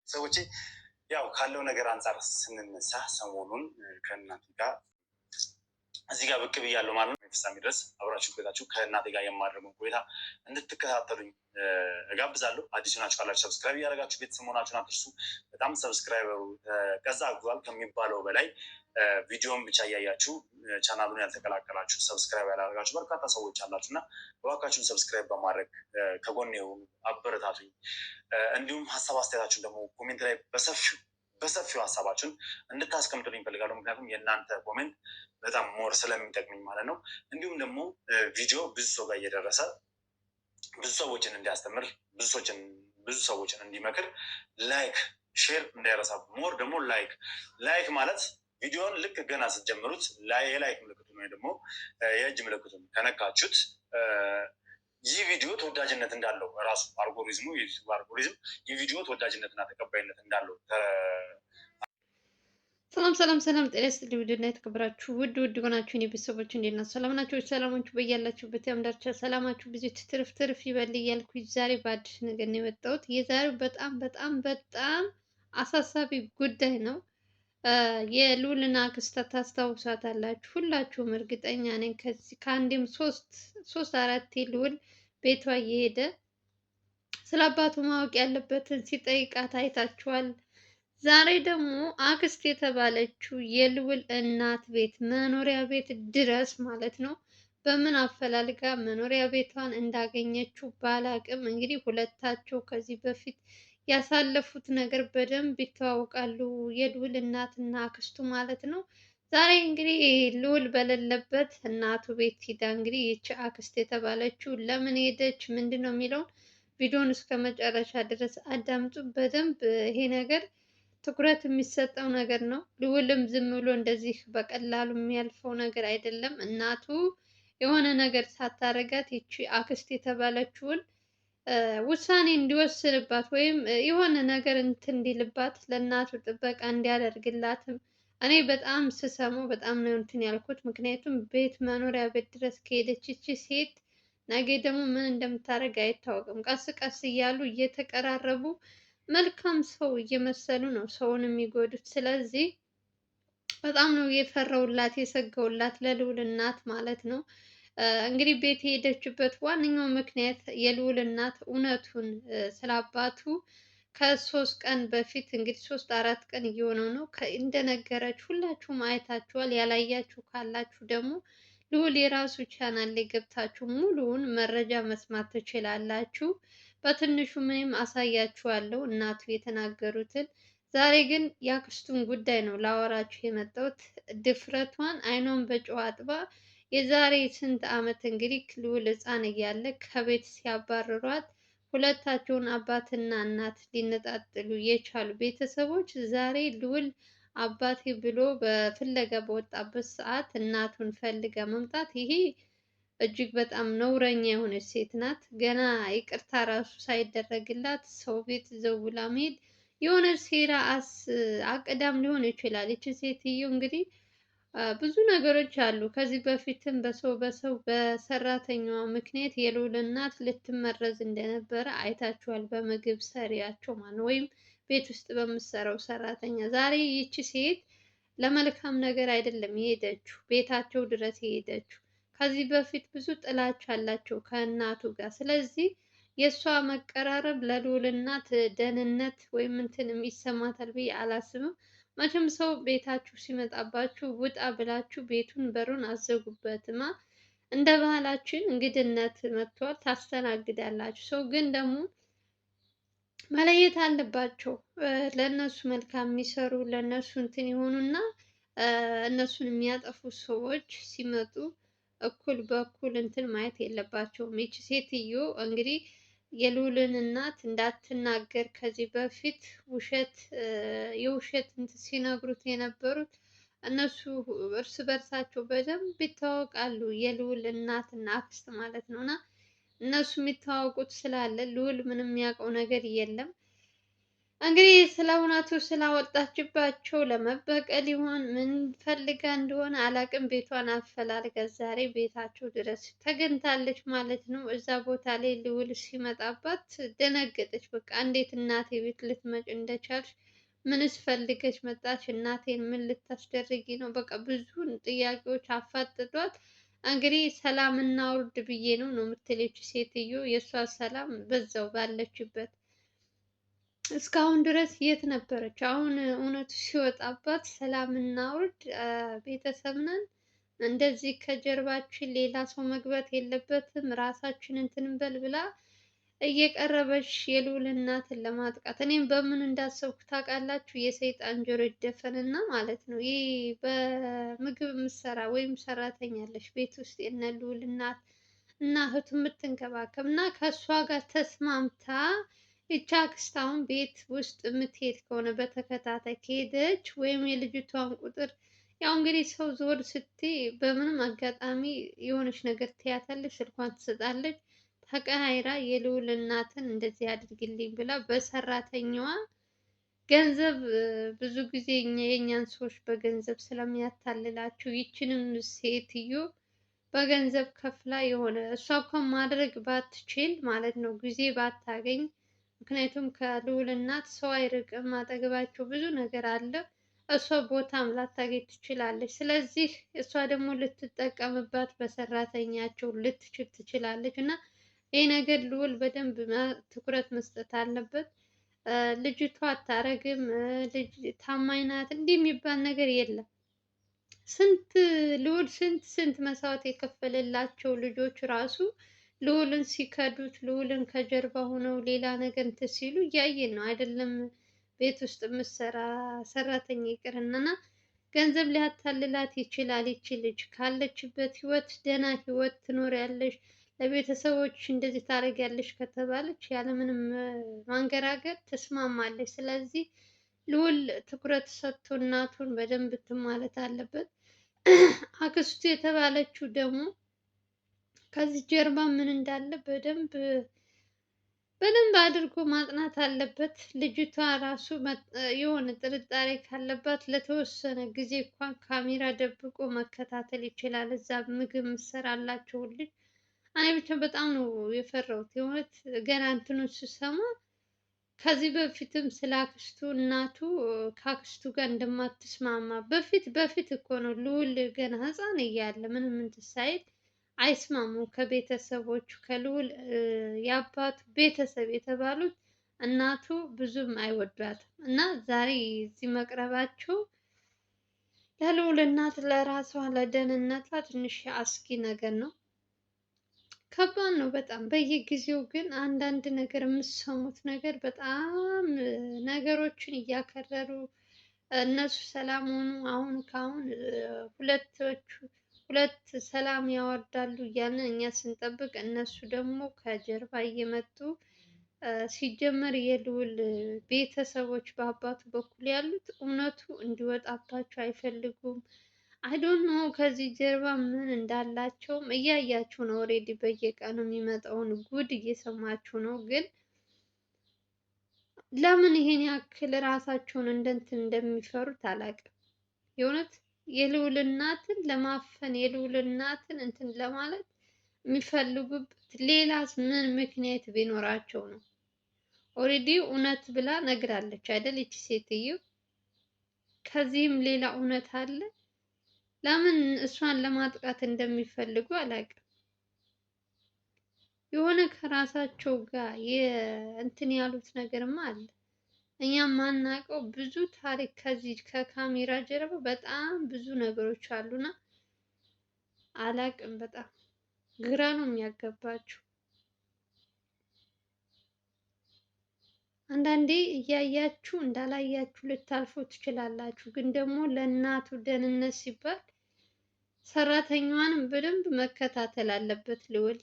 ሰዎች ያው ካለው ነገር አንጻር ስንነሳ ሰሞኑን ከእናቴ ጋር እዚህ ጋር ብቅ ብያለሁ ማለት ነው። ፍጻሜ ድረስ አብራችሁ ቆይታችሁ ከእናቴ ጋር የማደርገው ቆይታ እንድትከታተሉኝ እጋብዛለሁ። አዲሱ ናችሁ ካላችሁ ሰብስክራይብ እያደረጋችሁ ቤተሰብ መሆናችሁን አትርሱ። በጣም ሰብስክራይበሩ ከዛ አግዟል ከሚባለው በላይ ቪዲዮን ብቻ እያያችሁ ቻናሉን ያልተቀላቀላችሁ ሰብስክራይብ ያላደረጋችሁ በርካታ ሰዎች አላችሁ እና እባካችሁን ሰብስክራይብ በማድረግ ከጎን የሆኑ አበረታቱኝ። እንዲሁም ሀሳብ አስተያየታችሁን ደግሞ ኮሜንት ላይ በሰፊው ሀሳባችሁን እንድታስቀምጡልኝ ይፈልጋሉ። ምክንያቱም የእናንተ ኮሜንት በጣም ሞር ስለሚጠቅመኝ ማለት ነው። እንዲሁም ደግሞ ቪዲዮ ብዙ ሰው ጋር እየደረሰ ብዙ ሰዎችን እንዲያስተምር ብዙ ሰዎችን እንዲመክር ላይክ ሼር እንዳይረሳ። ሞር ደግሞ ላይክ ማለት ቪዲዮን ልክ ገና ስትጀምሩት የላይክ ምልክቱን ወይ ደግሞ የእጅ ምልክቱን ከነካችሁት ይህ ቪዲዮ ተወዳጅነት እንዳለው ራሱ አልጎሪዝሙ ይህ ቪዲዮ ተወዳጅነትና ተቀባይነት እንዳለው ሰላም ጤና ይስጥልኝ። ውድና የተከበራችሁ ውድ ሆናችሁ የኔ ቤተሰቦች እንዴት ናችሁ? ሰላም ናችሁ? ሰላማችሁ በያላችሁበት የዓለም ዳርቻ ሰላማችሁ ብዙ ትርፍ ይበል እያልኩ ዛሬ በአዲስ ነገር ነው የመጣሁት። የዛሬው በጣም አሳሳቢ ጉዳይ ነው። የልዑልን አክስት ታስታውሳታላችሁ ሁላችሁም እርግጠኛ ነኝ። ከአንዴም ሶስት አራቴ ልዑል ቤቷ እየሄደ ስለ አባቱ ማወቅ ያለበትን ሲጠይቃት አይታችኋል። ዛሬ ደግሞ አክስት የተባለችው የልዑል እናት ቤት መኖሪያ ቤት ድረስ ማለት ነው። በምን አፈላልጋ መኖሪያ ቤቷን እንዳገኘችው ባላቅም፣ እንግዲህ ሁለታቸው ከዚህ በፊት ያሳለፉት ነገር በደንብ ይተዋወቃሉ። የልዑል እናትና አክስቱ ማለት ነው። ዛሬ እንግዲህ ልዑል በሌለበት እናቱ ቤት ሂዳ እንግዲህ ይቺ አክስት የተባለችው ለምን ሄደች ምንድን ነው የሚለውን ቪዲዮን እስከ መጨረሻ ድረስ አዳምጡ በደንብ። ይሄ ነገር ትኩረት የሚሰጠው ነገር ነው። ልዑልም ዝም ብሎ እንደዚህ በቀላሉ የሚያልፈው ነገር አይደለም። እናቱ የሆነ ነገር ሳታረጋት ይቺ አክስት የተባለችውን ውሳኔ እንዲወስንባት ወይም የሆነ ነገር እንትን እንዲልባት ለእናቱ ጥበቃ እንዲያደርግላትም እኔ በጣም ስሰማው በጣም ነው እንትን ያልኩት። ምክንያቱም ቤት መኖሪያ ቤት ድረስ ከሄደች ይቺ ሴት ነገ ደግሞ ምን እንደምታደርግ አይታወቅም። ቀስ ቀስ እያሉ እየተቀራረቡ መልካም ሰው እየመሰሉ ነው ሰውን የሚጎዱት። ስለዚህ በጣም ነው የፈራውላት የሰጋውላት ለልዑል እናት ማለት ነው። እንግዲህ ቤት የሄደችበት ዋነኛው ምክንያት የልዑል እናት እውነቱን ስለ አባቱ ከሶስት ቀን በፊት እንግዲህ 3-4 ቀን እየሆነው ነው እንደነገረች ሁላችሁም አይታችኋል። ያላያችሁ ካላችሁ ደግሞ ልዑል የራሱ ቻናል ላይ ገብታችሁ ሙሉውን መረጃ መስማት ትችላላችሁ። በትንሹ ምንም አሳያችኋለሁ እናቱ የተናገሩትን። ዛሬ ግን የአክስቱን ጉዳይ ነው ላወራችሁ የመጣሁት። ድፍረቷን አይኗን በጨው አጥባ የዛሬ ስንት ዓመት እንግዲህ ልዑል ሕፃን እያለ ከቤት ሲያባርሯት ሁለታቸውን አባትና እናት ሊነጣጥሉ የቻሉ ቤተሰቦች ዛሬ ልዑል አባቴ ብሎ በፍለጋ በወጣበት ሰዓት እናቱን ፈልጋ መምጣት ይሄ እጅግ በጣም ነውረኛ የሆነች ሴት ናት። ገና ይቅርታ ራሱ ሳይደረግላት ሰው ቤት ዘውላ መሄድ የሆነ ሴራ አቅዳም ሊሆን ይችላል። ይቺ ሴትዮ እንግዲህ ብዙ ነገሮች አሉ። ከዚህ በፊትም በሰው በሰራተኛዋ ምክንያት የልዑል እናት ልትመረዝ እንደነበረ አይታችኋል። በምግብ ሰሪያቸው ማለት ወይም ቤት ውስጥ በምትሰራው ሰራተኛ። ዛሬ ይቺ ሴት ለመልካም ነገር አይደለም የሄደችው፣ ቤታቸው ድረስ የሄደችው። ከዚህ በፊት ብዙ ጥላቻ አላቸው ከእናቱ ጋር። ስለዚህ የእሷ መቀራረብ ለልዑል እናት ደህንነት ወይም እንትን ይሰማታል ብዬ አላስብም። መቼም ሰው ቤታችሁ ሲመጣባችሁ ውጣ ብላችሁ ቤቱን በሩን አዘጉበትማ። እንደ ባህላችን እንግድነት መጥቷል ታስተናግዳላችሁ። ሰው ግን ደግሞ መለየት አለባቸው። ለእነሱ መልካም የሚሰሩ ለእነሱ እንትን የሆኑና እነሱን የሚያጠፉ ሰዎች ሲመጡ እኩል በኩል እንትን ማየት የለባቸውም። ይቺ ሴትዮ እንግዲህ የልዑልን እናት እንዳትናገር ከዚህ በፊት የውሸት እንትን ሲነግሩት የነበሩት እነሱ እርስ በርሳቸው በደንብ ይታወቃሉ። የልዑል እናት እና አክስት ማለት ነው። እና እነሱ የሚታወቁት ስላለ ልዑል ምንም የሚያውቀው ነገር የለም። እንግዲህ ስለ እውነቱ ስላወጣችባቸው ለመበቀል ይሆን ምን ፈልጋ እንደሆነ አላቅም። ቤቷን አፈላልጋ ዛሬ ቤታቸው ድረስ ተገኝታለች ማለት ነው። እዛ ቦታ ላይ ልዑል ሲመጣባት ደነገጠች። በቃ እንዴት እናቴ ቤት ልትመጭ እንደቻልሽ? ምንስ ፈልገሽ መጣች? እናቴን ምን ልታስደርጊ ነው? በቃ ብዙ ጥያቄዎች አፋጥጧት። እንግዲህ ሰላም እናውርድ ብዬ ነው የምትለች ሴትዮ። የእሷ ሰላም በዛው ባለችበት እስካሁን ድረስ የት ነበረች? አሁን እውነቱ ሲወጣባት ሰላም እናውርድ፣ ቤተሰብ ነን፣ እንደዚህ ከጀርባችን ሌላ ሰው መግባት የለበትም፣ ራሳችን እንትን እንበል ብላ እየቀረበች የልዑል እናትን ለማጥቃት። እኔም በምን እንዳሰብኩ ታውቃላችሁ? የሰይጣን ጆሮ ይደፈንና ማለት ነው። ይህ በምግብ የምትሰራ ወይም ሰራተኛ አለች ቤት ውስጥ የነ ልዑል እናት እና እህቱ የምትንከባከብ እና ከእሷ ጋር ተስማምታ ይቺ አክስት አሁን ቤት ውስጥ የምትሄድ ከሆነ በተከታታይ ከሄደች ወይም የልጅቷን ቁጥር ያው እንግዲህ ሰው ዞር ስትይ በምንም አጋጣሚ የሆነች ነገር ትያታለች፣ ስልኳን ትሰጣለች። ተቀያይራ የልዑል እናትን እንደዚህ አድርግልኝ ብላ በሰራተኛዋ ገንዘብ ብዙ ጊዜ የእኛን ሰዎች በገንዘብ ስለሚያታልላቸው ይችንም ሴትዮ በገንዘብ ከፍላ የሆነ እሷ እንኳን ማድረግ ባትችል ማለት ነው ጊዜ ባታገኝ ምክንያቱም ከልዑል እናት ሰው አይርቅም፣ አጠገባቸው ብዙ ነገር አለ። እሷ ቦታም ላታገኝ ትችላለች። ስለዚህ እሷ ደግሞ ልትጠቀምባት በሰራተኛቸው ልትችል ትችላለች። እና ይህ ነገር ልዑል በደንብ ትኩረት መስጠት አለበት። ልጅቷ አታረግም፣ ልጅ ታማኝ ናት፣ እንዲህ የሚባል ነገር የለም። ስንት ልዑል ስንት መስዋዕት የከፈለላቸው ልጆች ራሱ ልዑልን ሲከዱት ልዑልን ከጀርባ ሆነው ሌላ ነገር እንትን ሲሉ እያየን ነው አይደለም? ቤት ውስጥ የምትሰራ ሰራተኛ ይቅርና እና ገንዘብ ሊያታልላት ይችላል። ይቺ ልጅ ካለችበት ህይወት ደህና ህይወት ትኖሪያለሽ፣ ለቤተሰቦች እንደዚህ ታደርጊያለሽ ከተባለች ያለምንም ማንገራገር ትስማማለች። ስለዚህ ልዑል ትኩረት ሰጥቶ እናቱን በደንብ እንትን ማለት አለበት። አክስቱ የተባለችው ደግሞ ከዚህ ጀርባ ምን እንዳለ በደንብ አድርጎ ማጥናት አለበት። ልጅቷ ራሱ የሆነ ጥርጣሬ ካለባት ለተወሰነ ጊዜ እንኳን ካሜራ ደብቆ መከታተል ይችላል። እዛ ምግብ ምሰራላቸው ልጅ እኔ ብቻ በጣም ነው የፈራሁት የእውነት ገና እንትኑን ስሰማ። ከዚህ በፊትም ስለ አክስቱ እናቱ ከአክስቱ ጋር እንደማትስማማ በፊት እኮ ነው ልዑል ገና ሕፃን እያለ ምንም እንትን ሳይል አይስማሙም ከቤተሰቦቹ ከልዑል የአባቱ ቤተሰብ የተባሉት እናቱ ብዙም አይወዷትም። እና ዛሬ እዚህ መቅረባቸው ለልዑል እናት ለራሷ ለደህንነቷ ትንሽ አስጊ ነገር ነው። ከባድ ነው በጣም። በየጊዜው ግን አንዳንድ ነገር የምትሰሙት ነገር በጣም ነገሮችን እያከረሩ እነሱ ሰላም ሆኑ አሁን ከአሁን ሁለት ሰላም ያወርዳሉ እያልን እኛ ስንጠብቅ እነሱ ደግሞ ከጀርባ እየመጡ ሲጀመር የልዑል ቤተሰቦች በአባቱ በኩል ያሉት እውነቱ እንዲወጣባቸው አይፈልጉም። አይዶን ኖ ከዚህ ጀርባ ምን እንዳላቸውም እያያችሁ ነው። ኦልሬዲ በየቀኑ የሚመጣውን ጉድ እየሰማችሁ ነው። ግን ለምን ይሄን ያክል ራሳቸውን እንደንትን እንደሚፈሩት አላውቅም የእውነት የልዑል እናትን ለማፈን የልዑል እናትን እንትን ለማለት የሚፈልጉበት ሌላስ ምን ምክንያት ቢኖራቸው ነው? ኦልሬዲ እውነት ብላ ነግራለች አይደል? ይቺ ሴትዮ ከዚህም ሌላ እውነት አለ። ለምን እሷን ለማጥቃት እንደሚፈልጉ አላውቅም። የሆነ ከራሳቸው ጋር እንትን ያሉት ነገርማ አለ። እኛም ማናውቀው ብዙ ታሪክ ከዚህ ከካሜራ ጀርባ በጣም ብዙ ነገሮች አሉና አላቅም። በጣም ግራ ነው የሚያገባችሁ። አንዳንዴ እያያችሁ እንዳላያችሁ ልታልፉ ትችላላችሁ። ግን ደግሞ ለእናቱ ደህንነት ሲባል ሰራተኛዋንም በደንብ መከታተል አለበት ልዑል።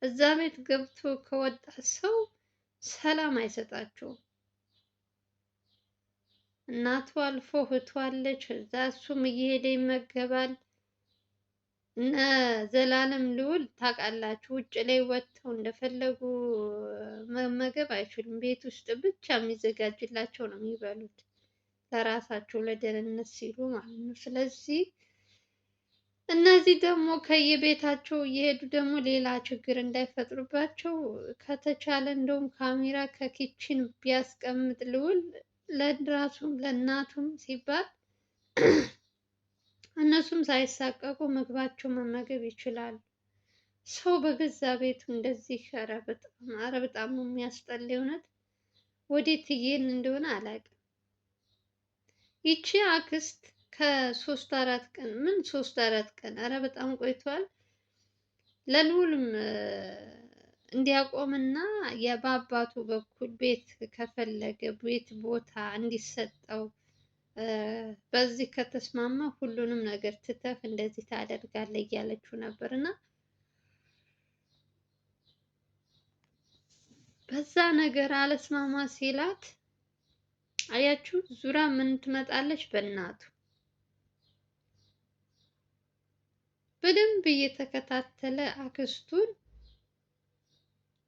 እዛ ቤት ገብቶ ከወጣ ሰው ሰላም አይሰጣቸውም። እናቱ አልፎ እህቱ አለች፣ እዛ እሱም እየሄደ ይመገባል። እነ ዘላለም ልዑል ታውቃላችሁ፣ ውጭ ላይ ወጥተው እንደፈለጉ መመገብ አይችሉም። ቤት ውስጥ ብቻ የሚዘጋጅላቸው ነው የሚበሉት፣ ለራሳቸው ለደህንነት ሲሉ ማለት ነው። ስለዚህ እነዚህ ደግሞ ከየቤታቸው እየሄዱ ደግሞ ሌላ ችግር እንዳይፈጥሩባቸው ከተቻለ እንደውም ካሜራ ከኪችን ቢያስቀምጥ ልዑል ለራሱም ለእናቱም ሲባል እነሱም ሳይሳቀቁ ምግባቸው መመገብ ይችላሉ። ሰው በገዛ ቤቱ እንደዚህ ኧረ በጣም ነው የሚያስጠላ። እውነት ወዴት እየሄድን እንደሆነ አላውቅም። ይቺ አክስት ከሶስት አራት ቀን ምን ሶስት አራት ቀን ኧረ በጣም ቆይቷል። ለልዑልም እንዲያቆምና በአባቱ በኩል ቤት ከፈለገ ቤት ቦታ እንዲሰጠው በዚህ ከተስማማ ሁሉንም ነገር ትተህ እንደዚህ ታደርጋለህ እያለችው ነበር እና በዛ ነገር አለስማማ ሲላት አያችሁ ዙራ ምን ትመጣለች? በእናቱ በደንብ እየተከታተለ አክስቱን።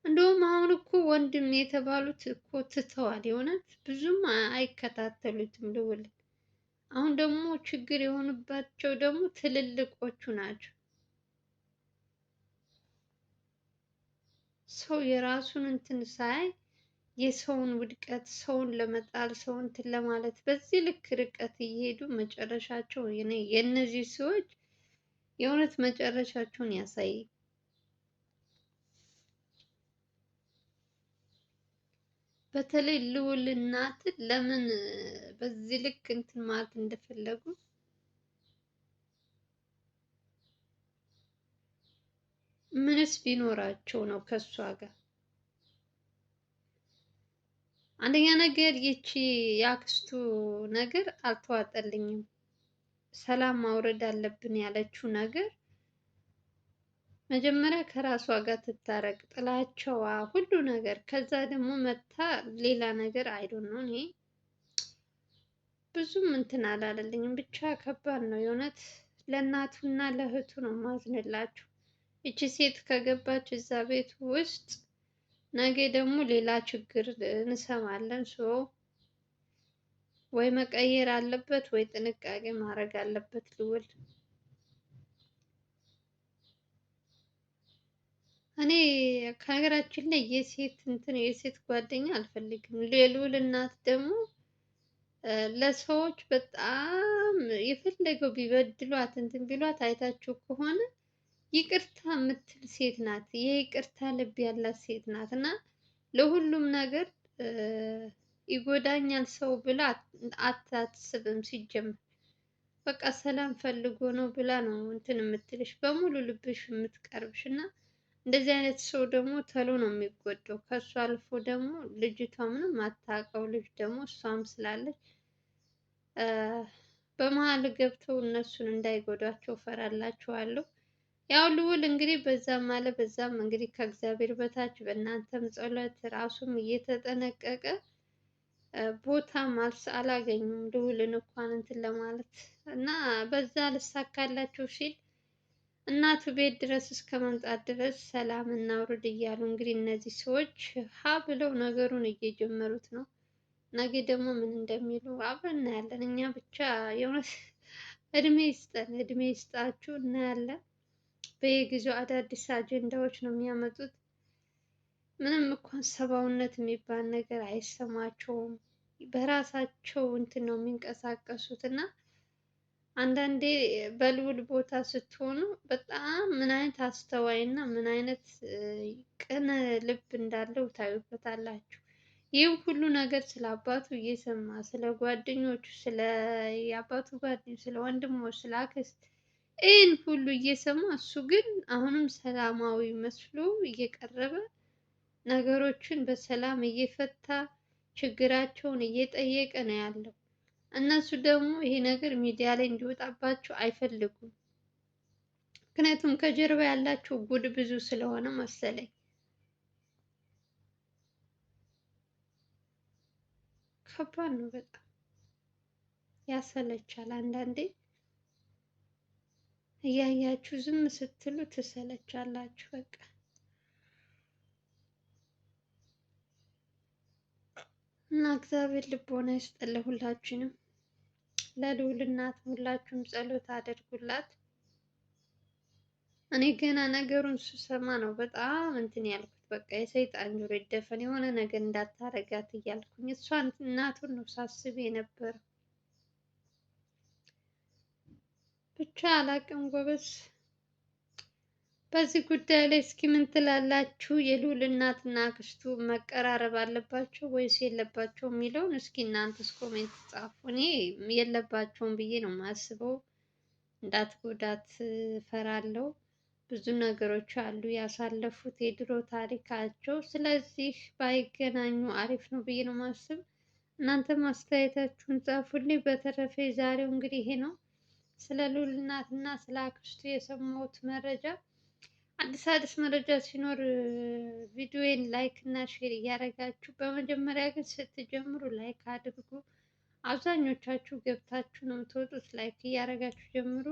እንደውም አሁን እኮ ወንድም የተባሉት እኮ ትተዋል። የእውነት ብዙም አይከታተሉትም ልዑል። አሁን ደግሞ ችግር የሆኑባቸው ደግሞ ትልልቆቹ ናቸው። ሰው የራሱን እንትን ሳይ የሰውን ውድቀት ሰውን ለመጣል ሰውን እንትን ለማለት በዚህ ልክ ርቀት እየሄዱ መጨረሻቸው የእነዚህ ሰዎች የእውነት መጨረሻቸውን ያሳይ። በተለይ ልዑል እናት ለምን በዚህ ልክ እንትን ማለት እንደፈለጉ ምንስ ቢኖራቸው ነው ከሷ ጋር? አንደኛ ነገር ይቺ የአክስቱ ነገር አልተዋጠልኝም። ሰላም ማውረድ አለብን ያለችው ነገር መጀመሪያ ከራሷ ጋር ትታረቅ፣ ጥላቸዋ ሁሉ ነገር፣ ከዛ ደግሞ መታ ሌላ ነገር አይዶን ነው። እኔ ብዙም እንትን አላለልኝም። ብቻ ከባድ ነው የእውነት። ለእናቱና ለእህቱ ነው ማዝንላችሁ። እቺ ሴት ከገባች እዛ ቤት ውስጥ ነገ ደግሞ ሌላ ችግር እንሰማለን። ወይ መቀየር አለበት ወይ ጥንቃቄ ማድረግ አለበት ልዑል። እኔ ከሀገራችን ላይ የሴት ጓደኛ አልፈልግም። የልዑል እናት ደግሞ ለሰዎች በጣም የፈለገው ቢበድሏት እንትን ቢሏት አይታችሁ ከሆነ ይቅርታ የምትል ሴት ናት። የይቅርታ ልብ ያላት ሴት ናት እና ለሁሉም ነገር ይጎዳኛል ሰው ብላ አታስብም። ሲጀምር በቃ ሰላም ፈልጎ ነው ብላ ነው እንትን የምትልሽ በሙሉ ልብሽ የምትቀርብሽ እና እንደዚህ አይነት ሰው ደግሞ ተሎ ነው የሚጎዳው። ከሱ አልፎ ደግሞ ልጅቷ ምንም አታውቀው ልጅ ደግሞ እሷም ስላለች በመሀል ገብተው እነሱን እንዳይጎዷቸው ፈራላችኋለሁ። ያው ልዑል እንግዲህ በዛም አለ በዛም እንግዲህ ከእግዚአብሔር በታች በእናንተም ጸሎት ራሱም እየተጠነቀቀ ቦታም አላገኙም ልዑልን እንኳን እንትን ለማለት እና በዛ ልሳካላቸው ሲል እናቱ ቤት ድረስ እስከ መምጣት ድረስ ሰላም እናውርድ እያሉ እንግዲህ እነዚህ ሰዎች ሀ ብለው ነገሩን እየጀመሩት ነው። ነገ ደግሞ ምን እንደሚሉ አብረን እናያለን። እኛ ብቻ የእውነት እድሜ ይስጠን፣ እድሜ ይስጣችሁ፣ እናያለን። በየጊዜው አዳዲስ አጀንዳዎች ነው የሚያመጡት። ምንም እንኳን ሰብአዊነት የሚባል ነገር አይሰማቸውም። በራሳቸው እንትን ነው የሚንቀሳቀሱት እና አንዳንዴ በልዑል ቦታ ስትሆኑ በጣም ምን አይነት አስተዋይ እና ምን አይነት ቅን ልብ እንዳለው ታዩበታላችሁ። ይህ ሁሉ ነገር ስለ አባቱ እየሰማ ስለ ጓደኞቹ፣ ስለ የአባቱ ጓደኞች፣ ስለ ወንድሞች፣ ስለ አክስት ይህን ሁሉ እየሰማ እሱ ግን አሁንም ሰላማዊ መስሎ እየቀረበ ነገሮችን በሰላም እየፈታ ችግራቸውን እየጠየቀ ነው ያለው። እነሱ ደግሞ ይሄ ነገር ሚዲያ ላይ እንዲወጣባቸው አይፈልጉም። ምክንያቱም ከጀርባ ያላቸው ጉድ ብዙ ስለሆነ መሰለኝ። ከባድ ነው በጣም ያሰለቻል አንዳንዴ። እያያችሁ ዝም ስትሉ ትሰለቻላችሁ። በቃ እና እግዚአብሔር ልቦና ይስጠን ለሁላችንም። ለልዑል እናት ሁላችሁም ጸሎት አድርጉላት። እኔ ገና ነገሩን ስሰማ ነው በጣም እንትን ያልኩት። በቃ የሰይጣን ጆሮ ይደፈን የሆነ ነገር እንዳታረጋት እያልኩኝ እሷን እናቱን ነው ሳስብ የነበረው። ብቻ አላቅም ጎበዝ። በዚህ ጉዳይ ላይ እስኪ ምን ትላላችሁ? የልዑል እናትና አክስቱ መቀራረብ አለባቸው ወይስ የለባቸው የሚለውን እስኪ እናንተስ ኮሜንት ጻፉ። እኔ የለባቸውም ብዬ ነው የማስበው። እንዳትጎዳት ፈራለው። ብዙ ነገሮች አሉ ያሳለፉት የድሮ ታሪካቸው። ስለዚህ ባይገናኙ አሪፍ ነው ብዬ ነው የማስብ። እናንተ አስተያየታችሁን ጻፉልኝ። በተረፈ ዛሬው እንግዲህ ይሄ ነው ስለ ልዑል እናትና ስለ አክስቱ የሰማሁት መረጃ። አዲስ መረጃ ሲኖር ቪዲዮዬን ላይክ እና ሼር እያደረጋችሁ፣ በመጀመሪያ ግን ስትጀምሩ ላይክ አድርጉ። አብዛኞቻችሁ ገብታችሁ ነው የምትወጡት። ላይክ እያደረጋችሁ ጀምሩ።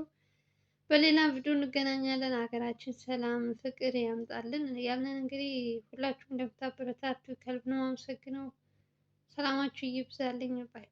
በሌላ ቪዲዮ እንገናኛለን። ሀገራችን ሰላም ፍቅር ያምጣልን ያለን እንግዲህ ሁላችሁም እንደምታበረታቱ ከልብ ነው አመሰግነው። ሰላማችሁ ይብዛልኝ ባይ